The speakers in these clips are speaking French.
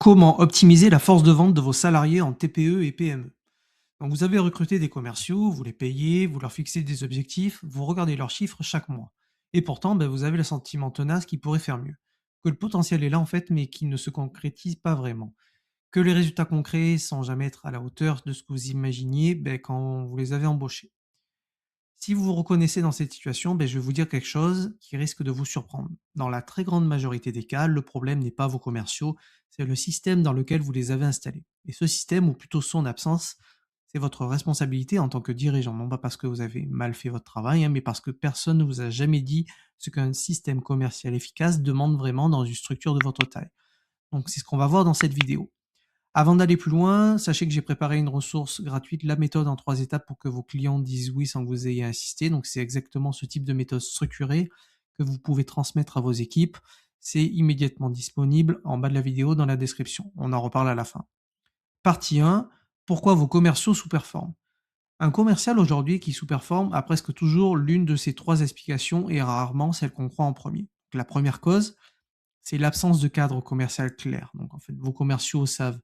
Comment optimiser la force de vente de vos salariés en TPE et PME? Donc vous avez recruté des commerciaux, vous les payez, vous leur fixez des objectifs, vous regardez leurs chiffres chaque mois. Et pourtant, vous avez le sentiment tenace qu'ils pourraient faire mieux. Que le potentiel est là en fait, mais qui ne se concrétise pas vraiment. Que les résultats concrets sans jamais être à la hauteur de ce que vous imaginiez quand vous les avez embauchés. Si vous vous reconnaissez dans cette situation, je vais vous dire quelque chose qui risque de vous surprendre. Dans la très grande majorité des cas, le problème n'est pas vos commerciaux, c'est le système dans lequel vous les avez installés. Et ce système, ou plutôt son absence, c'est votre responsabilité en tant que dirigeant. Non pas parce que vous avez mal fait votre travail, mais parce que personne ne vous a jamais dit ce qu'un système commercial efficace demande vraiment dans une structure de votre taille. Donc c'est ce qu'on va voir dans cette vidéo. Avant d'aller plus loin, sachez que j'ai préparé une ressource gratuite, la méthode en 3 étapes pour que vos clients disent oui sans que vous ayez insisté. Donc c'est exactement ce type de méthode structurée que vous pouvez transmettre à vos équipes. C'est immédiatement disponible en bas de la vidéo dans la description. On en reparle à la fin. Partie 1, pourquoi vos commerciaux sous-performent? Un commercial aujourd'hui qui sous-performe a presque toujours l'une de ces 3 explications et rarement celle qu'on croit en premier. Donc, la première cause, c'est l'absence de cadre commercial clair. Donc en fait, vos commerciaux savent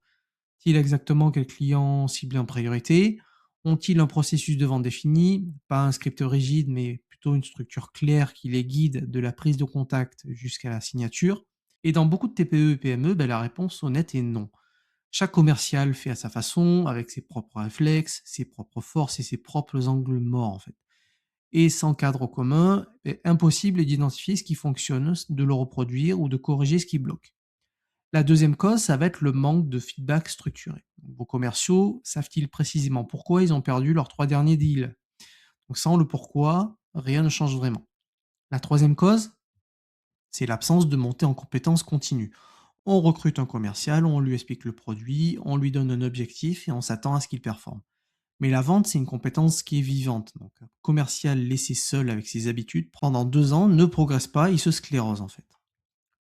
ils exactement quels clients cibler en priorité? Ont-ils un processus de vente défini? Pas un script rigide, mais plutôt une structure claire qui les guide de la prise de contact jusqu'à la signature? Et dans beaucoup de TPE et PME, la réponse honnête est non. Chaque commercial fait à sa façon, avec ses propres réflexes, ses propres forces et ses propres angles morts en fait. Et sans cadre commun, impossible d'identifier ce qui fonctionne, de le reproduire ou de corriger ce qui bloque. La deuxième cause, ça va être le manque de feedback structuré. Donc, vos commerciaux savent-ils précisément pourquoi ils ont perdu leurs 3 derniers deals? Donc sans le pourquoi, rien ne change vraiment. La troisième cause, c'est l'absence de montée en compétences continue. On recrute un commercial, on lui explique le produit, on lui donne un objectif et on s'attend à ce qu'il performe. Mais la vente, c'est une compétence qui est vivante. Donc un commercial laissé seul avec ses habitudes pendant 2 ans ne progresse pas, il se sclérose en fait.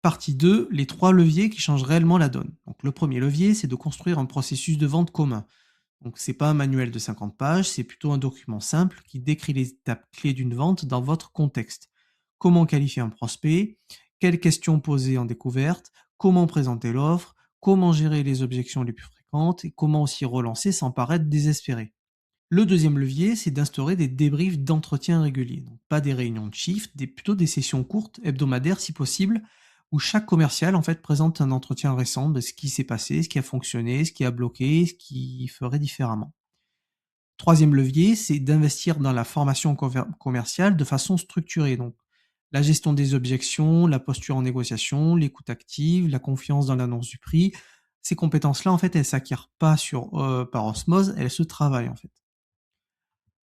Partie 2, les 3 leviers qui changent réellement la donne. Donc le premier levier, c'est de construire un processus de vente commun. Donc c'est pas un manuel de 50 pages, c'est plutôt un document simple qui décrit les étapes clés d'une vente dans votre contexte. Comment qualifier un prospect, quelles questions poser en découverte, comment présenter l'offre, comment gérer les objections les plus fréquentes et comment aussi relancer sans paraître désespéré. Le deuxième levier, c'est d'instaurer des débriefs d'entretien réguliers. Donc, pas des réunions de chiffres, plutôt des sessions courtes, hebdomadaires si possible, où chaque commercial en fait présente un entretien récent de ce qui s'est passé, ce qui a fonctionné, ce qui a bloqué, ce qu'il ferait différemment. Troisième levier, c'est d'investir dans la formation commerciale de façon structurée. Donc, la gestion des objections, la posture en négociation, l'écoute active, la confiance dans l'annonce du prix. Ces compétences-là, en fait, elles s'acquièrent pas par osmose, elles se travaillent en fait.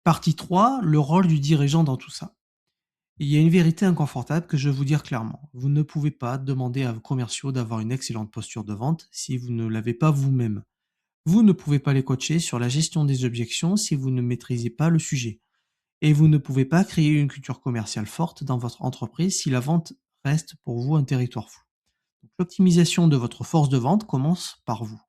Partie 3, le rôle du dirigeant dans tout ça. Il y a une vérité inconfortable que je vais vous dire clairement. Vous ne pouvez pas demander à vos commerciaux d'avoir une excellente posture de vente si vous ne l'avez pas vous-même. Vous ne pouvez pas les coacher sur la gestion des objections si vous ne maîtrisez pas le sujet. Et vous ne pouvez pas créer une culture commerciale forte dans votre entreprise si la vente reste pour vous un territoire flou. Donc, l'optimisation de votre force de vente commence par vous.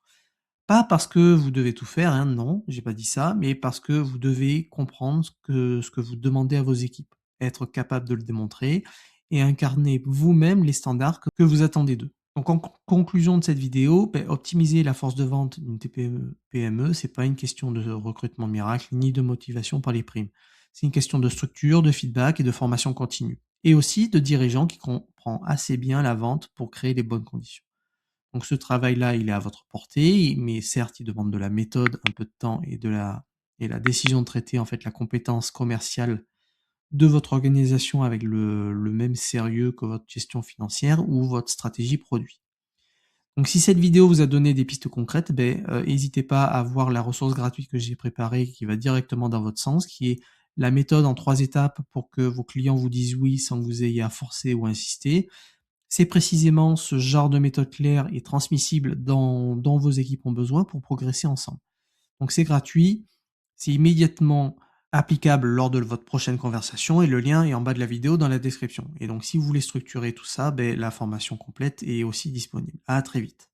Pas parce que vous devez tout faire, hein, non, j'ai pas dit ça, mais parce que vous devez comprendre ce que vous demandez à vos équipes, être capable de le démontrer et incarner vous-même les standards que vous attendez d'eux. Donc en conclusion de cette vidéo, optimiser la force de vente d'une TPE-PME, c'est pas une question de recrutement miracle ni de motivation par les primes. C'est une question de structure, de feedback et de formation continue. Et aussi de dirigeants qui comprend assez bien la vente pour créer les bonnes conditions. Donc ce travail-là, il est à votre portée, mais certes, il demande de la méthode, un peu de temps et la décision de traiter en fait la compétence commerciale de votre organisation avec le même sérieux que votre gestion financière ou votre stratégie produit. Donc si cette vidéo vous a donné des pistes concrètes, n'hésitez pas à voir la ressource gratuite que j'ai préparée qui va directement dans votre sens, qui est la méthode en 3 étapes pour que vos clients vous disent oui sans que vous ayez à forcer ou insister. C'est précisément ce genre de méthode claire et transmissible dont vos équipes ont besoin pour progresser ensemble. Donc c'est gratuit, c'est immédiatement applicable lors de votre prochaine conversation et le lien est en bas de la vidéo dans la description. Et donc si vous voulez structurer tout ça, la formation complète est aussi disponible. À très vite.